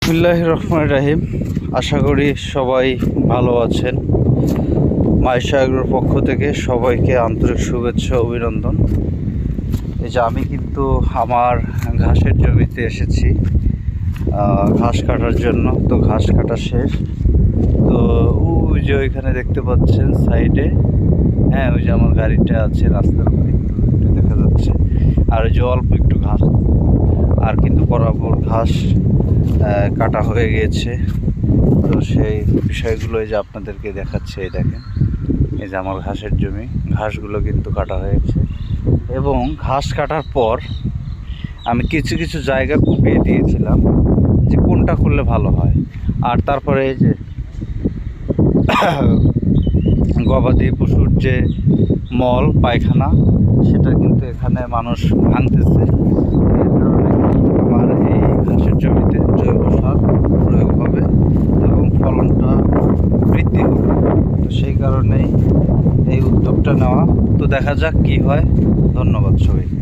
বিসমিল্লাহির রহমানির রহিম। আশা করি সবাই ভালো আছেন। মাইশা এগ্রোর পক্ষ থেকে সবাইকে আন্তরিক শুভেচ্ছা অভিনন্দন। এই যে আমি কিন্তু আমার ঘাসের জমিতে এসেছি ঘাস কাটার জন্য। তো ঘাস কাটা শেষ। তো ওই যে ওইখানে দেখতে পাচ্ছেন সাইডে, হ্যাঁ ওই যে আমার গাড়িটা আছে রাস্তার উপরে একটু দেখা যাচ্ছে। আর ওই যে অল্প একটু ঘাস, আর কিন্তু বরাবর ঘাস কাটা হয়ে গিয়েছে। তো সেই বিষয়গুলো এই যে আপনাদেরকে দেখাচ্ছে। এই দেখেন, এই যে আমার ঘাসের জমি, ঘাসগুলো কিন্তু কাটা হয়েছে। এবং ঘাস কাটার পর আমি কিছু কিছু জায়গা কুপিয়ে দিয়েছিলাম যে কোনটা করলে ভালো হয়। আর তারপরে এই যে গবাদি পশুর যে মল পায়খানা, সেটা কিন্তু এখানে মানুষ ভাঙতেছে। এর কারণে আমার এই ঘাসের জমিতে জৈব সার প্রয়োগ হবে এবং ফলনটা বৃদ্ধি হবে। তো সেই কারণেই এই উদ্যোগটা নেওয়া। তো দেখা যাক কি হয়। ধন্যবাদ সবাইকে।